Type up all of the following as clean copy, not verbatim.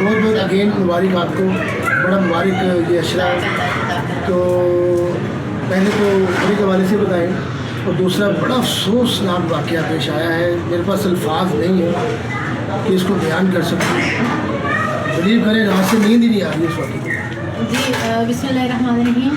بہت بہت اگین مبارک آپ کو، بڑا مبارک یہ اشرا ہے. تو پہلے تو میرے حوالے سے بتائیں، اور دوسرا بڑا افسوسناک واقعہ پیش آیا ہے، میرے پاس الفاظ نہیں ہیں کہ اس کو بیان کر سکوں. بلیو کریں رات سے نیند ہی نہیں آ رہی اس وقت. جی بسم اللہ الرحمن الرحیم.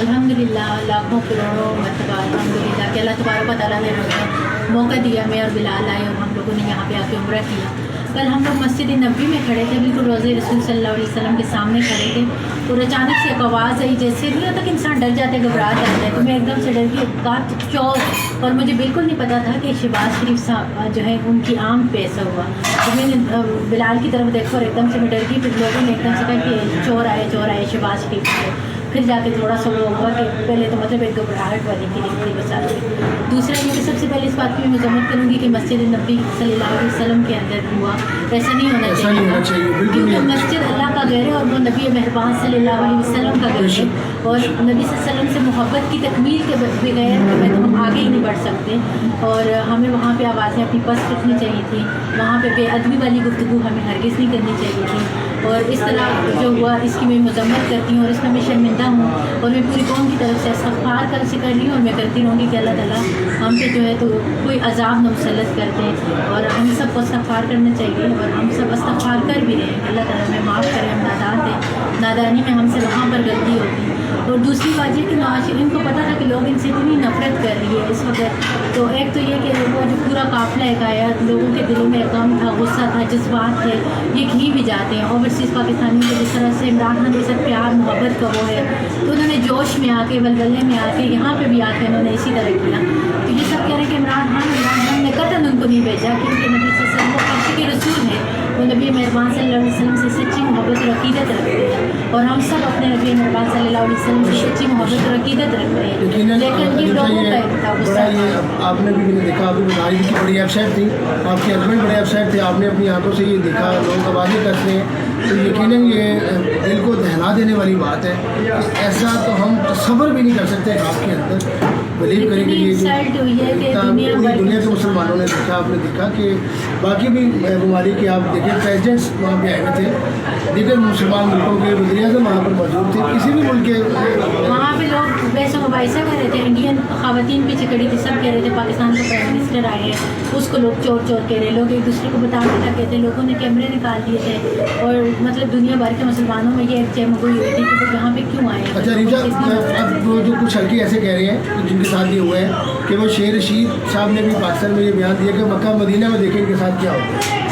الحمدللہ، لاکھوں کروڑوں مرتبہ الحمدللہ کہ اللہ تبارک و تعالیٰ نے ہمیں موقع دیا، میں اور بلال آئے اور ہم لوگوں نے یہاں پہ آ کے عمرہ کیا. کل ہم لوگ مسجد نبوی میں کھڑے تھے، بالکل روضہ رسول صلی اللہ علیہ وسلم کے سامنے کھڑے تھے، اور اچانک سے ایک آواز آئی، جیسے نہیں ہوتا کہ انسان ڈر جاتا ہے، گھبرا جاتا ہے. تو میں ایک دم سے ڈر گئی، کات چور، اور مجھے بالکل نہیں پتا تھا کہ شہباز شریف صاحب جو ہے ان کی آنکھ پہ ایسا ہوا. تو میں نے بلال کی طرف دیکھا اور ایک دم سے میں ڈر گئی. پھر لوگوں نے ایک دم سے کہا کہ چور آئے شہباز شریف آئے. پھر جا کے تھوڑا سا وہ ہوا کہ پہلے تو مطلب ایک گھبراہٹ والی تھی بسا. دوسرا یہ کہ سب سے پہلے اس بات کی میں مذمت کروں گی کہ مسجد نبی صلی اللہ علیہ وسلم کے اندر ہوا، ایسا نہیں ہونا چاہیے، کیونکہ مسجد اللہ کا گھر ہے اور وہ نبی مہربان صلی اللہ علیہ وسلم کا گھر ہے، اور نبی صلی اللہ علیہ وسلم سے محبت کی تکمیل کے بغیر میں تو ہم آگے ہی نہیں بڑھ سکتے. اور ہمیں وہاں پہ آوازیں اپنی پست رکھنی چاہیے تھی، وہاں پہ بے ادبی والی گفتگو ہمیں ہرگز نہیں کرنی چاہیے تھی. اور اس طرح جو ہوا اس کی میں مذمت کرتی ہوں، اور اس میں میں شرمندہ ہوں، اور میں پوری قوم کی طرف سے استغفار کر سے کر رہی ہوں، اور میں کرتی رہوں گی کہ اللہ تعالیٰ ہم پہ جو ہے تو کوئی عذاب نہ مسلط کرتے ہیں. اور ہم سب کو استغفار کرنا چاہیے، اور ہم سب استغفار کر بھی رہے ہیں. اللہ تعالیٰ ہمیں معاف کرے، ہم نادان تھے، نادانی میں ہم سے وہاں پر غلطی ہوتی. اور دوسری بات یہ کہ ان کو پتہ تھا کہ لوگ ان سے اتنی نفرت کر رہی ہے اس وقت. تو ایک تو یہ کہ وہ جو پورا قافلہ ایک آیا، لوگوں کے دلوں میں غم تھا، غصہ تھا، جذبات تھے، یہ کہیں بھی جاتے ہیں. اوورسیز پاکستانیوں کے جس طرح سے عمران خان کے ساتھ پیار محبت کا وہ ہے، تو انہوں نے جوش میں آ کے، ولولے میں آ کے، یہاں پہ بھی آ کے انہوں نے اسی طرح کیا. تو یہ سب کہہ رہے ہیں کہ عمران خان نے قطعاً ان کو نہیں بھیجا، کیونکہ نبی صلی اللہ علیہ وسلم وہ عاشق کے رسول ہیں، وہ نبی مہربان صلی اللہ علیہ وسلم سے سچی محبت اور عقیدت رکھتے ہیں، اور ہم سب اپنے نبی مہربان صلی اللہ علیہ وسلم سے سچی محبت اور عقیدت رکھتے ہیں. لیکن یہ لوگوں کا ایک تھا غصہ. آپ نے بھی دیکھا، آپ نے بتائی کہ بڑی ویب سائٹ تھی، آپ کے ہسبینڈ بڑے ویب سائٹ تھے، آپ نے اپنی آنکھوں سے یہ دیکھا، لوگ آوازیں کرتے ہیں، تو یقیناً یہ دل کو دہلا دینے والی بات ہے. ایسا تو ہم تصور بھی نہیں کر سکتے آپ کے اندر. بلیو کریں گے یہ پوری دنیا کے مسلمانوں نے دیکھا، آپ نے دیکھا کہ باقی بھی ممالک کے آپ دیکھیں پریزیڈنٹس وہاں پہ آئے ہوئے تھے، دیگر مسلمان ملکوں کے وزیر اعظم وہاں پر موجود تھے، کسی بھی ملک کے وہاں پہ لوگ ویسے مباحثہ کر رہے تھے. انڈین خواتین پیچھے کھڑی تھی، سب کہہ رہے تھے پاکستان کا پرائم منسٹر آئے ہیں، اس کو لوگ چور چور کہہ رہے، لوگ ایک دوسرے کو بتانے لگے تھے، لوگوں نے کیمرے نکال دیے تھے، اور مطلب دنیا بھر کے مسلمانوں میں یہ ایک چہمگوئی ہوئی تھی کہ وہ یہاں پہ کیوں آئے. اچھا ریجا، اب وہ جو کچھ ہلکی ایسے کہہ رہے ہیں جن کے ساتھ یہ ہوا ہے کہ وہ شیر رشید صاحب نے بھی پاکستان میں یہ بیان دیا کہ مکہ مدینہ میں دیکھیں ان کے ساتھ کیا ہوتا ہے.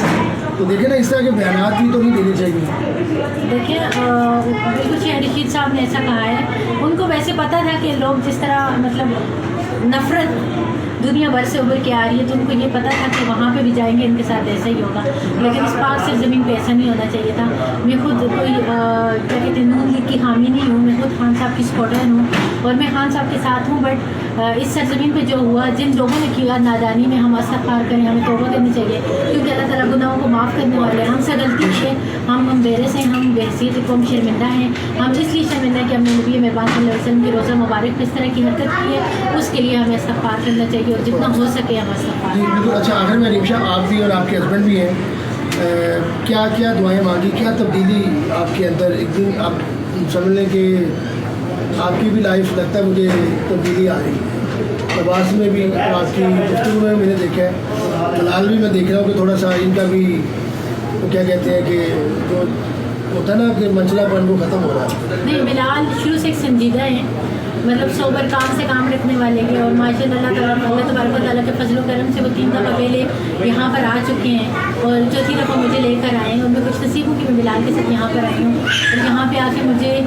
تو دیکھیں نا، اس طرح کے بیانات بھی تو نہیں دینے چاہیے. دیکھیں بالکل شیر رشید صاحب نے ایسا کہا ہے، ان کو ویسے پتہ تھا کہ لوگ جس طرح مطلب نفرت دنیا بھر سے ابھر کے آ رہی ہے، تو ان کو یہ پتہ تھا کہ وہاں پہ بھی جائیں گے ان کے ساتھ ایسا ہی ہوگا. لیکن اس پاک سے زمین پہ ایسا نہیں ہونا چاہیے تھا. میں خود کوئی کیا کہتے ہیں نون لیگ کی حامی نہیں ہوں، میں خود خان صاحب کی سپورٹر ہوں، اور میں خان صاحب کے ساتھ ہوں. بٹ اس سرزمین پہ جو ہوا، جن لوگوں نے کیا نادانی میں، ہم استغفار کریں، ہمیں توبہ کرنی چاہیے، کیونکہ اللہ تعالیٰ گناہوں کو معاف کرنے والے ہیں. ہم سے غلطی ہے، ہم بیرس ہیں، ہم بحیثیت قوم شرمندہ ہیں. ہم اس لیے شرمندہ ہیں کہ ہم نے نبی مہربان صلی اللہ علیہ وسلم کی روزہ مبارک میں اس طرح کی حرکت کی ہے، اس کے لیے ہمیں استغفار کرنا چاہیے، اور جتنا ہو سکے ہم استغفار. بالکل. اچھا، آخر میں ریمشا، آپ بھی اور آپ کے ہسبینڈ بھی ہیں، کیا کیا دعائیں مانگی، کیا تبدیلی آپ کے اندر؟ ایک دن آپ سمجھ لیں کہ آپ کی بھی لائف لگتا ہے مجھے تبدیلی آ رہی ہے. لباس میں بھی آپ کی گفتگو میں نے دیکھا ہے، بلال بھی میں دیکھ رہا ہوں کہ تھوڑا سا ان کا بھی کیا کہتے ہیں کہ جو ہوتا ہے نا کہ منچلا پن وہ ختم ہو رہا ہے. نہیں، بلال شروع سے ایک سنجیدہ ہیں، مطلب سوبر کام سے کام رکھنے والے ہیں، اور ماشاء اللہ تبارک و تعالیٰ کے فضل و کرم سے وہ 3 دفعہ پہلے یہاں پر آ چکے ہیں، اور چوتھی دفعہ مجھے لے کر آئے ہیں. اور میں کچھ نصیب ہوں کہ میں بلال کے ساتھ یہاں پر آئی ہوں، اور یہاں پہ آ کے مجھے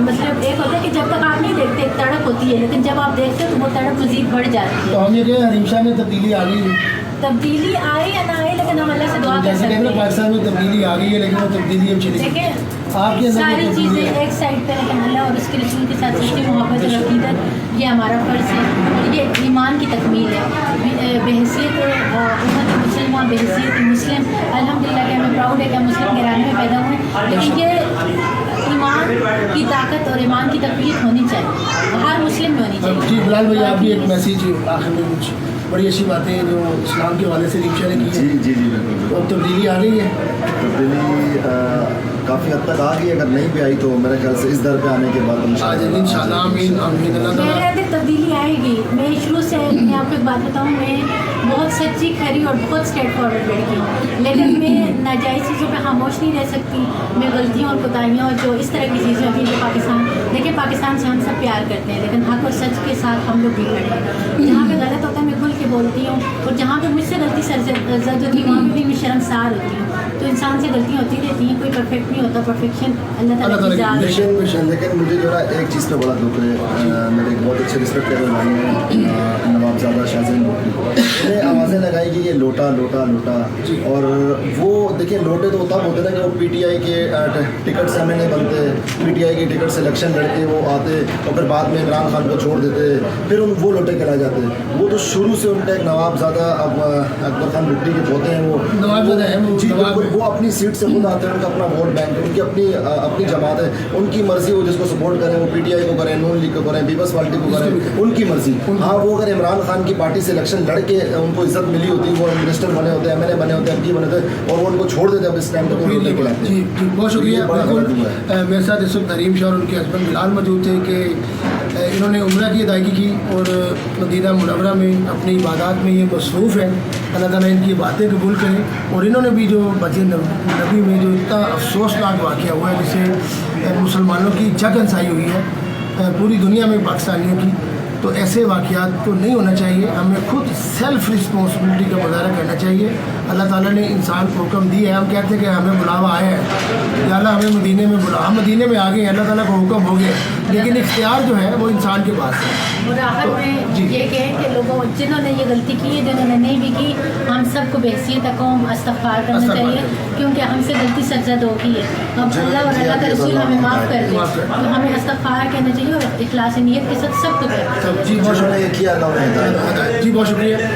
مطلب ایک ہوتا ہے کہ جب تک آپ نہیں دیکھتے ایک تڑپ ہوتی ہے، لیکن جب آپ دیکھتے تو وہ تڑپ مزید بڑھ جاتی ہے. تو ہم یہ کہ ریمشا میں تبدیلی آ گئی ہے، تبدیلی آئے یا نہ آئے، لیکن ہم اللہ سے دعا کر سکتے ہیں. پاکستان میں تبدیلی آ گئی ہے، لیکن وہ تبدیلی اب چلی دیکھیں آپ کے ساری چیزیں ایک سائڈ پہ رکھیں، اللہ اور اس کے رسول کے ساتھ سچی محبت اور عقیدت، یہ ہمارا فرض ہے، اور یہ ایمان کی تکمیل ہے. بحیثیت امت مسلمہ، بحیثیت مسلم، الحمدللہ کہ ہمیں پراؤڈ ہے کہ ہم مسلم گھرانے میں پیدا ہوئے، لیکن یہ ایمان کی طاقت اور ایمان کی تقویت ہونی چاہیے، ہر مسلم میں ہونی چاہیے. جی بلال بھائی، آپ بھی ایک میسیج آخر میں کچھ بڑی اچھی باتیں جو اسلام کے حوالے سے ریمشا نے کی ہیں. جی بالکل. اب تبدیلی آ رہی ہے. تبدیلی کافی حد تک آ گئی, اگر نہیں بھی آئی تو میرے خیال سے اس در پہ آنے کے بعد انشاءاللہ آمین آمین. اللہ میرے تعالیٰ اندر تبدیلی آئے گی. میں شروع سے میں آپ کو ایک بات بتاؤں, میں بہت سچی کھری اور بہت اسٹریٹ فارورڈ لڑکی ہوں, لیکن میں ناجائز چیزوں پہ خاموش نہیں رہ سکتی. میں غلطیوں اور کوتاہیوں اور جو اس طرح کی چیزیں ہوتی ہیں جو پاکستان, دیکھیں پاکستان سے ہم سب پیار کرتے ہیں, لیکن حق اور سچ کے ساتھ ہم لوگ بھی کھڑے ہیں. جہاں پہ غلط ہوتا ہے میں کھل کے بولتی ہوں, اور جہاں پہ مجھ سے غلطی زد ہوتی ہے وہاں پہ بھی میں شرمسار ہوتی ہوں. تو انسان سے غلطیاں ہوتی رہتی ہیں, کوئی پرفیکٹ نہیں ہوتا, پرفیکشن اللہ تعالیٰ کی ذات ہے. لیکن مجھے جو ہے ایک چیز پہ بڑا دکھ ہے, میرے ایک بہت اچھے رسپیکٹ کرنے والے ہیں نواب زادہ شاہ زین بکری, انہیں آوازیں لگائی کہ یہ لوٹا لوٹا لوٹا, اور وہ دیکھیں لوٹے تو تب ہوتے نا کہ وہ پی ٹی آئی کے ٹکٹ سے ہمیں نہیں بنتے, پی ٹی آئی کے ٹکٹ سے الیکشن لڑتے وہ آتے اور پھر بعد میں عمران خان کو چھوڑ دیتے, پھر وہ لوٹے کہلائے جاتے. وہ تو شروع سے ان کا ایک نواب زادہ اب اکبر خان بکری کے پوتے ہیں, وہ نواب زادہ ہیں, جی وہ اپنی سیٹ سے خود آتے ہیں, ان کا اپنا ووٹ بینک, ان کی اپنی جماعت ہے, ان کی مرضی, وہ جس کو سپورٹ کریں, وہ پی ٹی آئی کو کریں, نون لیگ کو کریں, پیپلز پارٹی کو کریں, ان کی مرضی. ہاں وہ اگر عمران خان کی پارٹی سے الیکشن لڑ کے ان کو عزت ملی ہوتی, وہ منسٹر بنے ہوتے, ایم ایل اے بنے ہوتے, ایم پی بنے ہوتے, اور وہ ان کو چھوڑ دیتے اب اس ٹائم تک. جی جی بہت شکریہ. بالکل میرے ساتھ اس وقت حریم شاہ اور ان کے ہسبینڈ بلال موجود تھے کہ انہوں نے عمرہ کی ادائیگی کی اور مدینہ منورہ میں اپنی عبادات میں یہ مصروف ہیں. اللہ تعالیٰ ان کی باتیں قبول کرے. اور انہوں نے بھی جو مسجد نبی میں جو اتنا افسوسناک واقعہ ہوا ہے, جس سے مسلمانوں کی جگ انسائی ہوئی ہے پوری دنیا میں پاکستانیوں کی, تو ایسے واقعات کو نہیں ہونا چاہیے. ہمیں خود سیلف رسپانسبلٹی کا مظاہرہ کرنا چاہیے. اللہ تعالیٰ نے انسان کو حکم دی ہے, ہم کہتے ہیں کہ ہمیں بلاوا آیا ہے, یا اللہ ہمیں مدینے میں بلا, ہم مدینے میں آ گئے, اللہ تعالیٰ کو حکم ہو گیا, لیکن اختیار جو ہے وہ انسان کے پاس ہے. اور آخر میں یہ کہیں کہ لوگوں جنہوں نے یہ غلطی کی ہے, جنہوں نے نہیں بھی کی, ہم سب کو بحیثیت قوم استغفار کرنا چاہیے, کیونکہ ہم سے غلطی سرزد ہو گئی ہے. اب اللہ اور اللہ کا رسول ہمیں معاف کر دے, تو ہمیں استغفار کرنا چاہیے اور اخلاص نیت کے ساتھ سب کو کرنا چاہیے. جی بہت شکریہ. کیا اللہ نے جی بہت شکریہ.